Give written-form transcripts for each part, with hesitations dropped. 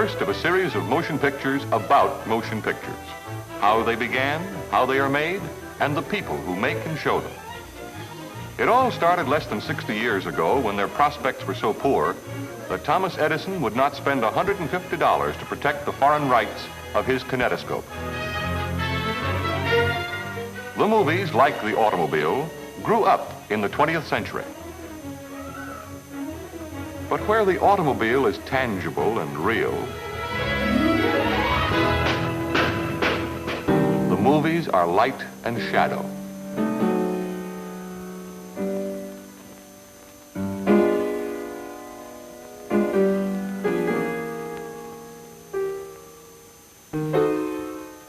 first of a series of motion pictures about motion pictures. How they began, how they are made, and the people who make and show them. It all started less than 60 years ago when their prospects were so poor that Thomas Edison would not spend $150 to protect the foreign rights of his kinetoscope. The movies, like the automobile, grew up in the 20th century. But where the automobile is tangible and real, the movies are light and shadow.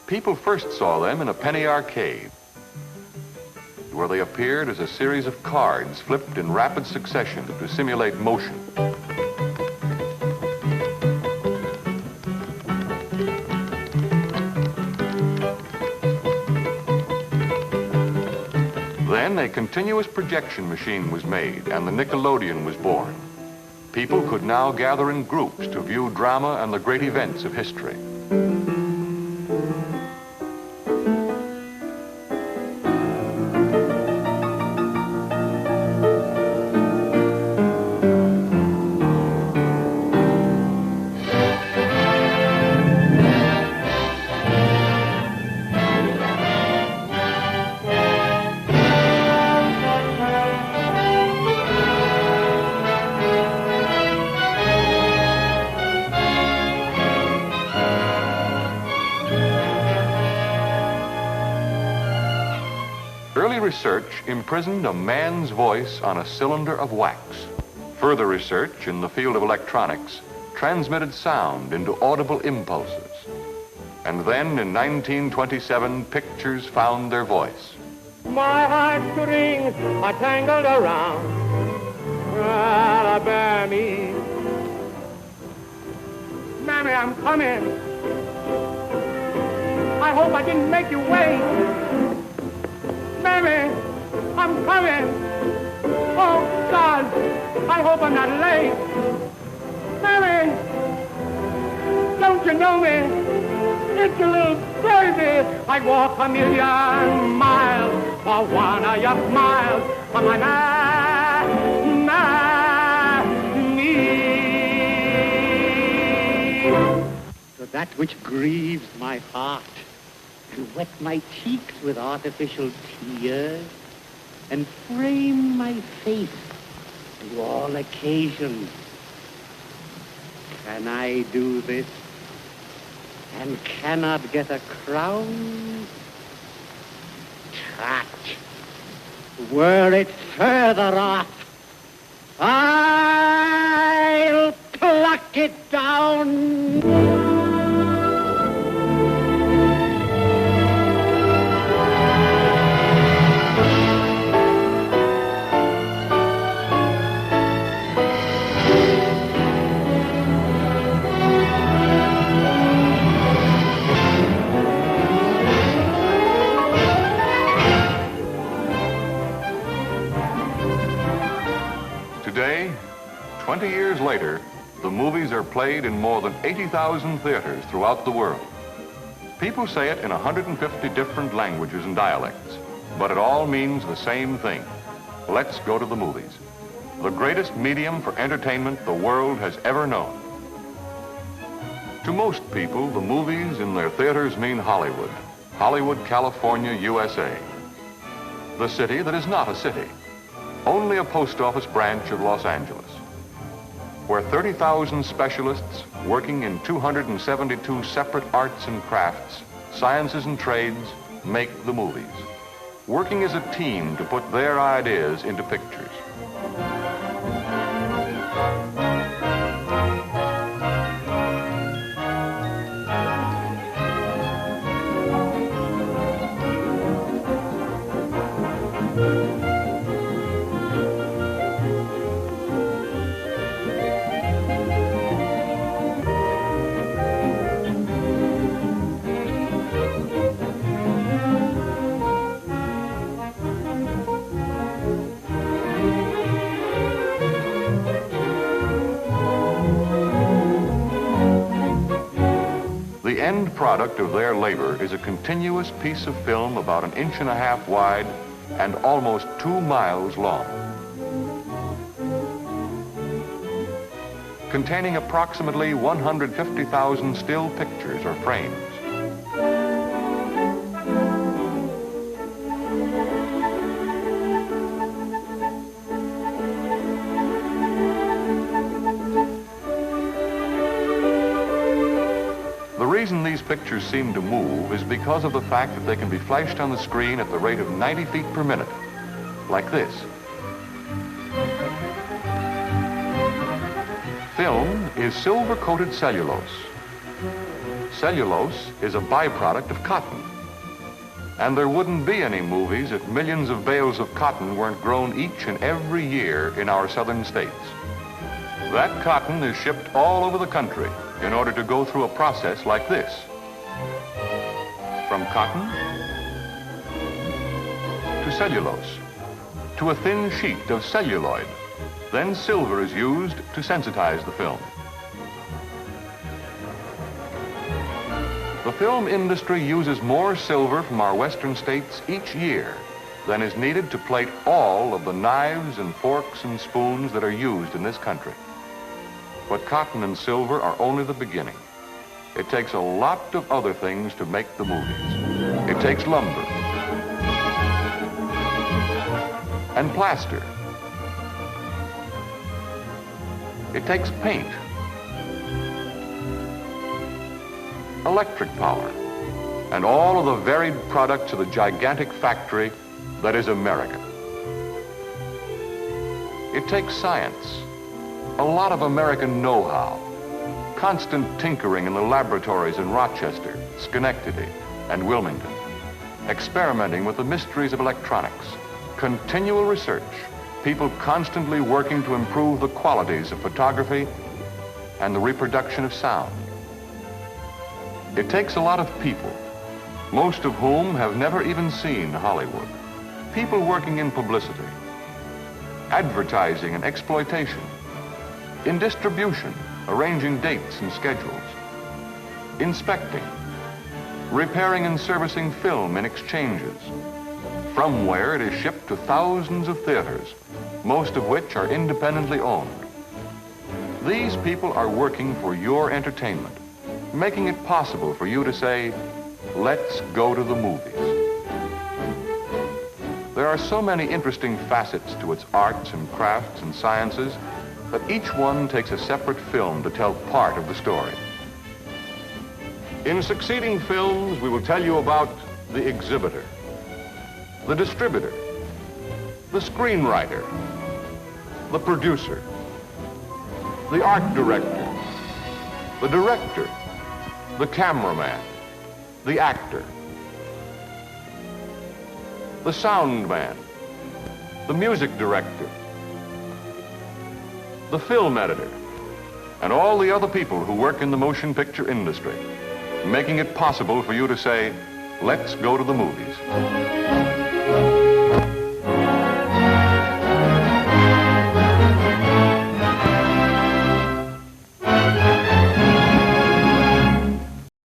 People first saw them in a penny arcade, where they appeared as a series of cards flipped in rapid succession to simulate motion. Then a continuous projection machine was made and the Nickelodeon was born. People could now gather in groups to view drama and the great events of history. Early research imprisoned a man's voice on a cylinder of wax. Further research in the field of electronics transmitted sound into audible impulses. And then in 1927, pictures found their voice. My heartstrings are tangled around Alabama. Mammy, I'm coming. I hope I didn't make you wait. Mammy, I'm coming. Oh, God, I hope I'm not late. Mammy, don't you know me? It's a little baby. I'd walk a million miles for one of your smiles. For my knee. For that which grieves my heart and wet my cheeks with artificial tears and frame my face to all occasions. Can I do this and cannot get a crown? Tut! Were it further off, I'll pluck it down. Today, 20 years later, the movies are played in more than 80,000 theaters throughout the world. People say it in 150 different languages and dialects, but it all means the same thing. Let's go to the movies, the greatest medium for entertainment the world has ever known. To most people, the movies in their theaters mean Hollywood, Hollywood, California, USA. The city that is not a city. Only a post office branch of Los Angeles, where 30,000 specialists working in 272 separate arts and crafts, sciences and trades make the movies, working as a team to put their ideas into pictures. end product of their labor is a continuous piece of film about 1.5 inches wide and almost 2 miles long, containing approximately 150,000 still pictures or frames. The reason these pictures seem to move is because of the fact that they can be flashed on the screen at the rate of 90 feet per minute, like this. Film is silver-coated cellulose. Cellulose is a byproduct of cotton. And there wouldn't be any movies if millions of bales of cotton weren't grown each and every year in our southern states. That cotton is shipped all over the country in order to go through a process like this. From cotton to cellulose, to a thin sheet of celluloid. Then silver is used to sensitize the film. The film industry uses more silver from our western states each year than is needed to plate all of the knives and forks and spoons that are used in this country. But cotton and silver are only the beginning. It takes a lot of other things to make the movies. It takes lumber and plaster. It takes paint, electric power, and all of the varied products of the gigantic factory that is America. It takes science, a lot of American know-how, constant tinkering in the laboratories in Rochester, Schenectady, and Wilmington, experimenting with the mysteries of electronics, continual research, people constantly working to improve the qualities of photography and the reproduction of sound. It takes a lot of people, most of whom have never even seen Hollywood. People working in publicity, advertising and exploitation, in distribution, arranging dates and schedules, inspecting, repairing and servicing film in exchanges, from where it is shipped to thousands of theaters, most of which are independently owned. These people are working for your entertainment, making it possible for you to say, let's go to the movies. There are so many interesting facets to its arts and crafts and sciences that each one takes a separate film to tell part of the story. In succeeding films, we will tell you about the exhibitor, the distributor, the screenwriter, the producer, the art director, the director, the cameraman, the actor, the sound man, the music director, the film editor, and all the other people who work in the motion picture industry, making it possible for you to say, let's go to the movies.